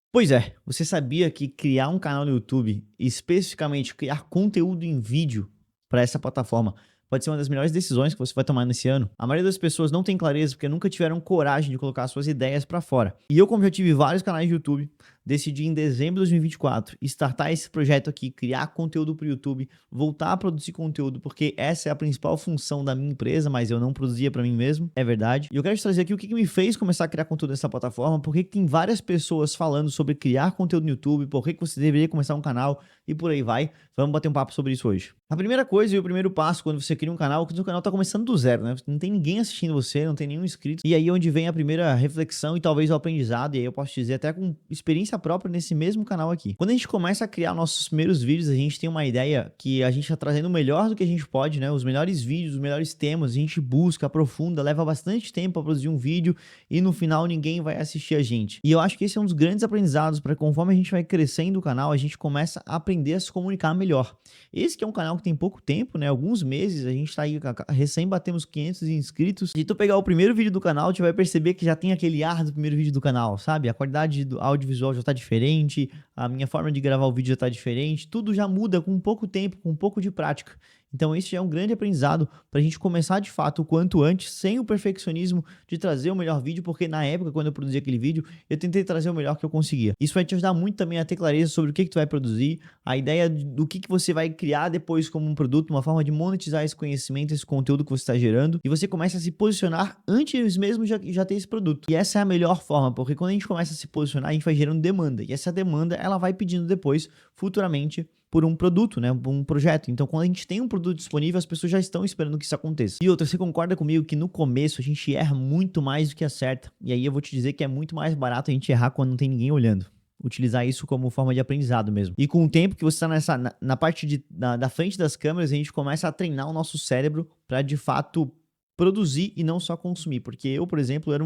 Pois é, você sabia que criar um canal no YouTube, e especificamente criar conteúdo em vídeo para essa plataforma, pode ser uma das melhores decisões que você vai tomar nesse ano? A maioria das pessoas não tem clareza porque nunca tiveram coragem de colocar suas ideias para fora. E eu, como já tive vários canais de YouTube, decidi em dezembro de 2024 startar esse projeto aqui, criar conteúdo para o YouTube, voltar a produzir conteúdo, porque essa é a principal função da minha empresa, mas eu não produzia para mim mesmo, é verdade. E eu quero te trazer aqui o que me fez começar a criar conteúdo nessa plataforma, porque tem várias pessoas falando sobre criar conteúdo no YouTube, por que você deveria começar um canal e por aí vai. Vamos bater um papo sobre isso hoje. A primeira coisa e o primeiro passo quando você cria um canal, é que o seu canal está começando do zero, né? Não tem ninguém assistindo você, não tem nenhum inscrito. E aí é onde vem a primeira reflexão e talvez o aprendizado, e aí eu posso dizer até com experiência própria nesse mesmo canal aqui. Quando a gente começa a criar nossos primeiros vídeos, a gente tem uma ideia que a gente está trazendo o melhor do que a gente pode, né? Os melhores vídeos, os melhores temas, a gente busca, aprofunda, leva bastante tempo para produzir um vídeo e no final ninguém vai assistir a gente. E eu acho que esse é um dos grandes aprendizados para conforme a gente vai crescendo o canal, a gente começa a aprender a se comunicar melhor. Esse que é um canal que tem pouco tempo, né? Alguns meses, a gente tá aí, recém batemos 500 inscritos. Se tu pegar o primeiro vídeo do canal, tu vai perceber que já tem aquele ar do primeiro vídeo do canal, sabe? A qualidade do audiovisual já tá diferente, a minha forma de gravar o vídeo já tá diferente, tudo já muda com pouco tempo, com um pouco de prática. Então esse já é um grande aprendizado para a gente começar de fato o quanto antes, sem o perfeccionismo de trazer o melhor vídeo, porque na época, quando eu produzi aquele vídeo, eu tentei trazer o melhor que eu conseguia. Isso vai te ajudar muito também a ter clareza sobre o que tu vai produzir, a ideia do que você vai criar depois como um produto, uma forma de monetizar esse conhecimento, esse conteúdo que você está gerando, e você começa a se posicionar antes mesmo de já ter esse produto. E essa é a melhor forma, porque quando a gente começa a se posicionar, a gente vai gerando demanda, e essa demanda, ela vai pedindo depois, futuramente, por um produto, né, um projeto. Então, quando a gente tem um produto disponível, as pessoas já estão esperando que isso aconteça. E outra, você concorda comigo que no começo a gente erra muito mais do que acerta? E aí eu vou te dizer que é muito mais barato a gente errar quando não tem ninguém olhando. Utilizar isso como forma de aprendizado mesmo. E com o tempo que você está na parte da frente das câmeras, a gente começa a treinar o nosso cérebro para de fato produzir e não só consumir. Porque eu, por exemplo, era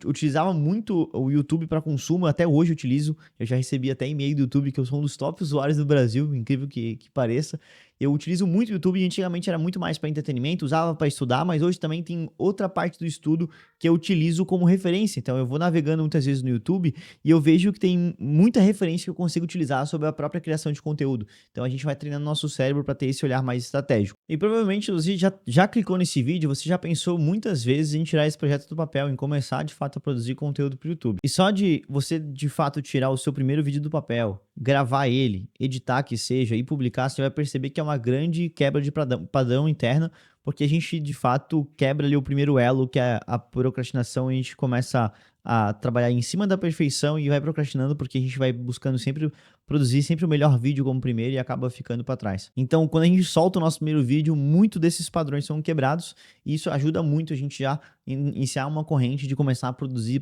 utilizava muito o YouTube para consumo, até hoje utilizo. Eu já recebi até e-mail do YouTube que eu sou um dos top usuários do Brasil, incrível que pareça. Eu utilizo muito o YouTube e antigamente era muito mais para entretenimento, usava para estudar, mas hoje também tem outra parte do estudo que eu utilizo como referência. Então eu vou navegando muitas vezes no YouTube e eu vejo que tem muita referência que eu consigo utilizar sobre a própria criação de conteúdo. Então a gente vai treinando nosso cérebro para ter esse olhar mais estratégico. E provavelmente você já clicou nesse vídeo, você já pensou muitas vezes em tirar esse projeto do papel, em começar de fato a produzir conteúdo para o YouTube. E só de você de fato tirar o seu primeiro vídeo do papel, gravar ele, editar que seja e publicar, você vai perceber que é uma grande quebra de padrão interna, porque a gente de fato quebra ali o primeiro elo, que é a procrastinação, e a gente começa a trabalhar em cima da perfeição e vai procrastinando porque a gente vai buscando sempre produzir sempre o melhor vídeo como primeiro e acaba ficando para trás. Então, quando a gente solta o nosso primeiro vídeo, muito desses padrões são quebrados e isso ajuda muito a gente já iniciar uma corrente de começar a produzir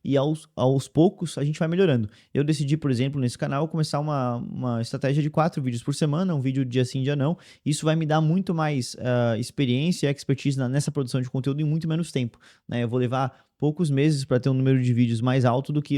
e aos poucos a gente vai melhorando. Eu decidi, por exemplo, nesse canal começar uma estratégia de 4 vídeos por semana, um vídeo dia sim, dia não. Isso vai me dar muito mais experiência e expertise nessa produção de conteúdo em muito menos tempo, né? Eu vou levar poucos meses para ter um número de vídeos mais alto do que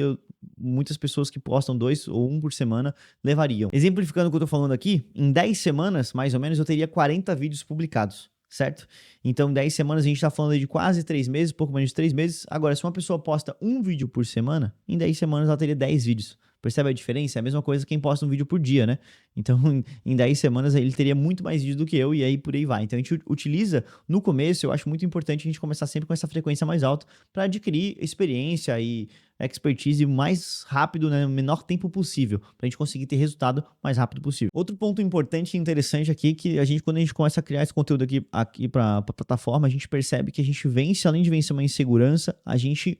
muitas pessoas que postam 2 ou 1 por semana levariam. Exemplificando o que eu tô falando aqui, em 10 semanas, mais ou menos, eu teria 40 vídeos publicados, certo? Então, em 10 semanas, a gente tá falando de quase 3 meses, pouco menos de 3 meses. Agora, se uma pessoa posta um vídeo por semana, em 10 semanas ela teria 10 vídeos. Percebe a diferença? É a mesma coisa que quem posta um vídeo por dia, né? Então, em 10 semanas, ele teria muito mais vídeos do que eu, e aí por aí vai. Então, a gente utiliza, no começo, eu acho muito importante a gente começar sempre com essa frequência mais alta para adquirir experiência e expertise mais rápido, né, no menor tempo possível, para a gente conseguir ter resultado mais rápido possível. Outro ponto importante e interessante aqui é que quando a gente começa a criar esse conteúdo aqui para a plataforma, a gente percebe que a gente vence, além de vencer uma insegurança, a gente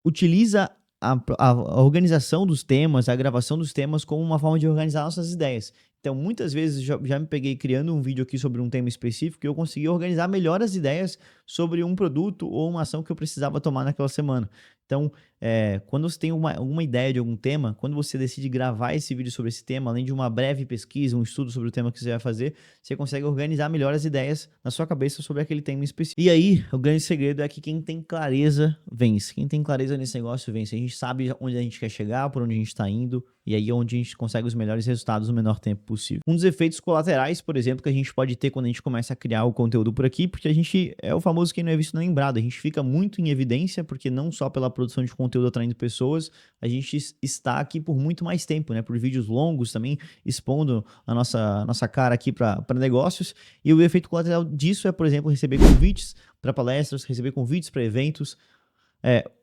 utiliza a organização dos temas, a gravação dos temas como uma forma de organizar nossas ideias. Então, muitas vezes já me peguei criando um vídeo aqui sobre um tema específico e eu consegui organizar melhor as ideias sobre um produto ou uma ação que eu precisava tomar naquela semana. Então, quando você tem alguma ideia de algum tema, quando você decide gravar esse vídeo sobre esse tema, além de uma breve pesquisa, um estudo sobre o tema que você vai fazer, você consegue organizar melhor as ideias na sua cabeça sobre aquele tema específico. E aí, o grande segredo é que quem tem clareza vence. Quem tem clareza nesse negócio vence. A gente sabe onde a gente quer chegar, por onde a gente está indo, e aí é onde a gente consegue os melhores resultados no menor tempo possível. Um dos efeitos colaterais, por exemplo, que a gente pode ter quando a gente começa a criar o conteúdo por aqui, porque a gente é o famoso quem não é visto não é lembrado. A gente fica muito em evidência, porque não só pela produção de conteúdo atraindo pessoas, a gente está aqui por muito mais tempo, né? Por vídeos longos também, expondo a nossa cara aqui para negócios. E o efeito colateral disso é, por exemplo, receber convites para palestras, receber convites para eventos.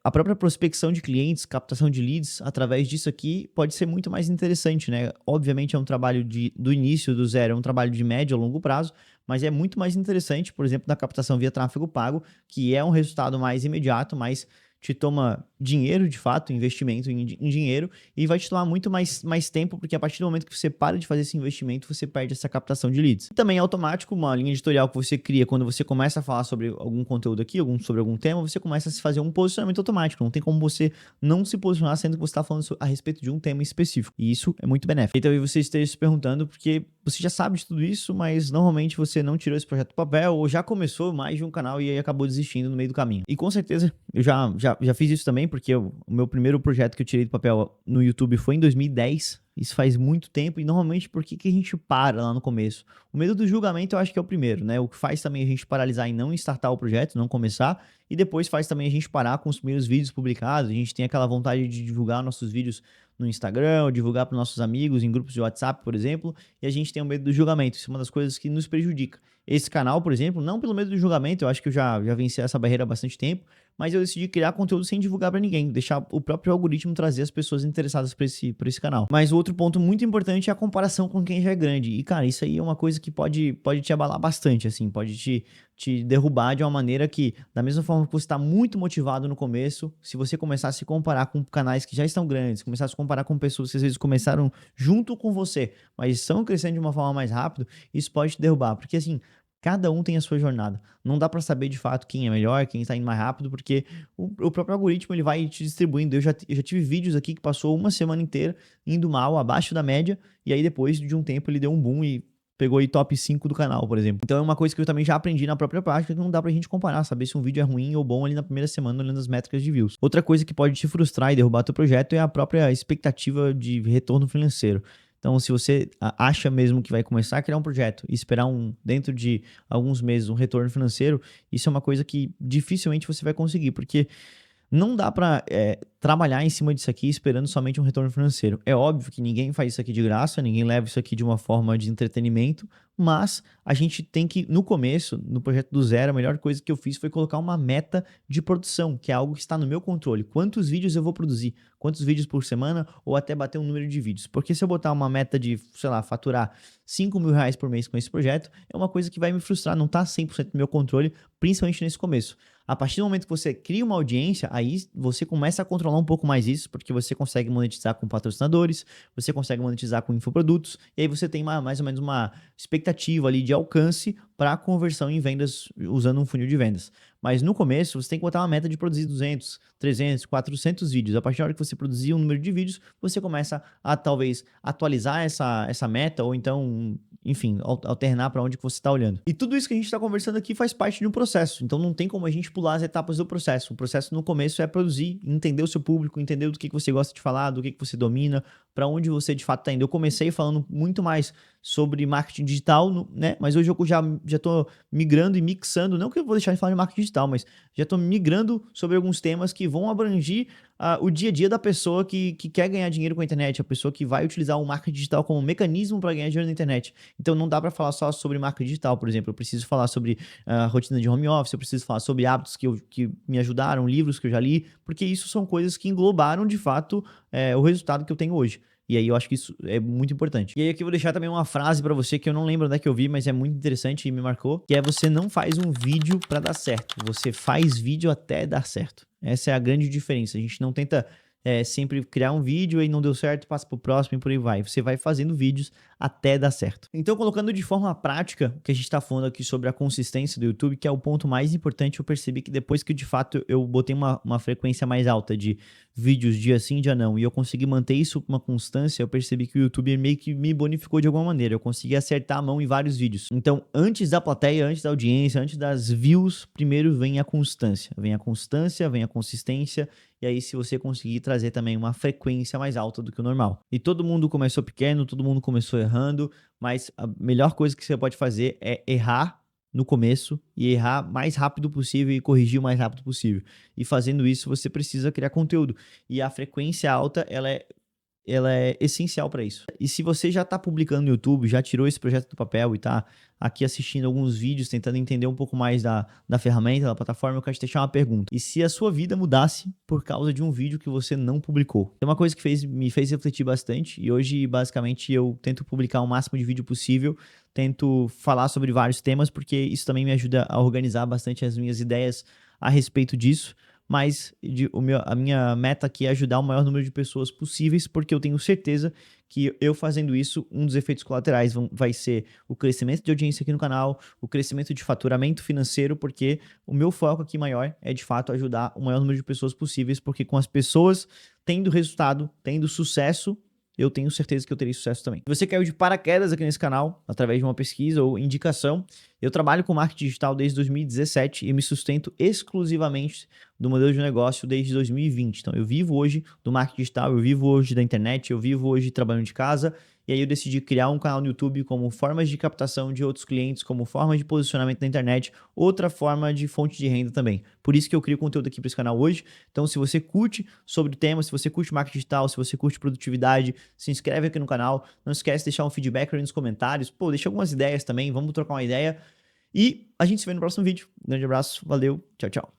A própria prospecção de clientes, captação de leads, através disso aqui, pode ser muito mais interessante, né? Obviamente é um trabalho do início, do zero, é um trabalho de médio a longo prazo, mas é muito mais interessante, por exemplo, da captação via tráfego pago, que é um resultado mais imediato, mais te toma dinheiro, de fato, investimento em dinheiro, e vai te tomar muito mais tempo, porque a partir do momento que você para de fazer esse investimento, você perde essa captação de leads. E também é automático, uma linha editorial que você cria quando você começa a falar sobre algum conteúdo aqui, sobre algum tema, você começa a se fazer um posicionamento automático. Não tem como você não se posicionar sendo que você está falando a respeito de um tema específico. E isso é muito benéfico. E talvez você esteja se perguntando, porque você já sabe de tudo isso, mas normalmente você não tirou esse projeto do papel, ou já começou mais de um canal e aí acabou desistindo no meio do caminho. E com certeza, eu já fiz isso também, porque o meu primeiro projeto que eu tirei do papel no YouTube foi em 2010. Isso faz muito tempo. E normalmente, por que a gente para lá no começo? O medo do julgamento eu acho que é o primeiro, né? O que faz também a gente paralisar e não startar o projeto, não começar. E depois faz também a gente parar com os primeiros vídeos publicados. A gente tem aquela vontade de divulgar nossos vídeos no Instagram, ou divulgar para nossos amigos em grupos de WhatsApp, por exemplo, e a gente tem o medo do julgamento. Isso é uma das coisas que nos prejudica. Esse canal, por exemplo, não pelo medo do julgamento, eu acho que eu já venci essa barreira há bastante tempo, mas eu decidi criar conteúdo sem divulgar para ninguém, deixar o próprio algoritmo trazer as pessoas interessadas por esse canal. Mas o outro ponto muito importante é a comparação com quem já é grande. E, cara, isso aí é uma coisa que pode te abalar bastante, assim, pode te derrubar de uma maneira que, da mesma forma que você está muito motivado no começo, se você começar a se comparar com canais que já estão grandes, começar a se comparar com pessoas que às vezes começaram junto com você, mas estão crescendo de uma forma mais rápido, isso pode te derrubar, porque assim, cada um tem a sua jornada. Não dá para saber de fato quem é melhor, quem está indo mais rápido, porque o próprio algoritmo ele vai te distribuindo. Eu já tive vídeos aqui que passou uma semana inteira indo mal, abaixo da média, e aí depois de um tempo ele deu um boom e pegou aí top 5 do canal, por exemplo. Então é uma coisa que eu também já aprendi na própria prática, que não dá pra gente comparar, saber se um vídeo é ruim ou bom ali na primeira semana, olhando as métricas de views. Outra coisa que pode te frustrar e derrubar teu projeto é a própria expectativa de retorno financeiro. Então, se você acha mesmo que vai começar a criar um projeto e esperar dentro de alguns meses um retorno financeiro, isso é uma coisa que dificilmente você vai conseguir, porque não dá para trabalhar em cima disso aqui esperando somente um retorno financeiro. É óbvio que ninguém faz isso aqui de graça, ninguém leva isso aqui de uma forma de entretenimento, mas a gente tem que, no começo, no projeto do zero, a melhor coisa que eu fiz foi colocar uma meta de produção, que é algo que está no meu controle. Quantos vídeos eu vou produzir? Quantos vídeos por semana? Ou até bater um número de vídeos? Porque se eu botar uma meta de, sei lá, faturar R$ 5.000 por mês com esse projeto, é uma coisa que vai me frustrar, não está 100% no meu controle, principalmente nesse começo. A partir do momento que você cria uma audiência, aí você começa a controlar um pouco mais isso, porque você consegue monetizar com patrocinadores, você consegue monetizar com infoprodutos, e aí você tem mais ou menos uma expectativa ali de alcance para conversão em vendas usando um funil de vendas. Mas no começo, você tem que botar uma meta de produzir 200, 300, 400 vídeos. A partir da hora que você produzir um número de vídeos, você começa a talvez atualizar essa meta ou então, enfim, alternar para onde que você está olhando. E tudo isso que a gente está conversando aqui faz parte de um processo. Então não tem como a gente pular as etapas do processo. O processo no começo é produzir, entender o seu público, entender do que você gosta de falar, do que você domina, para onde você de fato está indo. Eu comecei falando muito mais sobre marketing digital, né? Mas hoje eu já tô migrando e mixando, não que eu vou deixar de falar de marketing digital, mas já tô migrando sobre alguns temas que vão abranger o dia a dia da pessoa que quer ganhar dinheiro com a internet, a pessoa que vai utilizar o marketing digital como mecanismo para ganhar dinheiro na internet. Então não dá para falar só sobre marketing digital, por exemplo. Eu preciso falar sobre rotina de home office, eu preciso falar sobre hábitos que me ajudaram, livros que eu já li, porque isso são coisas que englobaram de fato o resultado que eu tenho hoje. E aí eu acho que isso é muito importante. E aí aqui eu vou deixar também uma frase pra você que eu não lembro onde é que eu vi, mas é muito interessante e me marcou, que é: você não faz um vídeo pra dar certo, você faz vídeo até dar certo. Essa é a grande diferença. A gente não tenta sempre criar um vídeo e não deu certo, passa pro próximo e por aí vai. Você vai fazendo vídeos até dar certo. Então, colocando de forma prática, o que a gente tá falando aqui sobre a consistência do YouTube, que é o ponto mais importante, eu percebi que depois que de fato eu botei uma frequência mais alta de vídeos dia sim, dia não, e eu consegui manter isso com uma constância, eu percebi que o YouTube meio que me bonificou de alguma maneira. Eu consegui acertar a mão em vários vídeos. Então, antes da plateia, antes da audiência, antes das views, primeiro vem a constância. Vem a constância, vem a consistência, e aí se você conseguir trazer também uma frequência mais alta do que o normal. E todo mundo começou pequeno, todo mundo começou errando, mas a melhor coisa que você pode fazer é errar no começo e errar mais rápido possível e corrigir o mais rápido possível. E fazendo isso, você precisa criar conteúdo. E a frequência alta, ela é essencial para isso. E se você já está publicando no YouTube, já tirou esse projeto do papel e está aqui assistindo alguns vídeos, tentando entender um pouco mais da ferramenta, da plataforma, eu quero te deixar uma pergunta. E se a sua vida mudasse por causa de um vídeo que você não publicou? É uma coisa que me fez refletir bastante e hoje, basicamente, eu tento publicar o máximo de vídeo possível, tento falar sobre vários temas, porque isso também me ajuda a organizar bastante as minhas ideias a respeito disso. Mas a minha meta aqui é ajudar o maior número de pessoas possíveis, porque eu tenho certeza que eu fazendo isso, um dos efeitos colaterais vai ser o crescimento de audiência aqui no canal, o crescimento de faturamento financeiro, porque o meu foco aqui maior é, de fato, ajudar o maior número de pessoas possíveis, porque com as pessoas tendo resultado, tendo sucesso, eu tenho certeza que eu terei sucesso também. Se você caiu de paraquedas aqui nesse canal, através de uma pesquisa ou indicação, eu trabalho com marketing digital desde 2017 e me sustento exclusivamente do modelo de negócio desde 2020. Então, eu vivo hoje do marketing digital, eu vivo hoje da internet, eu vivo hoje trabalhando de casa. E aí eu decidi criar um canal no YouTube como formas de captação de outros clientes, como forma de posicionamento na internet, outra forma de fonte de renda também. Por isso que eu crio conteúdo aqui para esse canal hoje. Então, se você curte sobre o tema, se você curte marketing digital, se você curte produtividade, se inscreve aqui no canal. Não esquece de deixar um feedback aí nos comentários. Pô, deixa algumas ideias também, vamos trocar uma ideia. E a gente se vê no próximo vídeo. Um grande abraço, valeu, tchau, tchau.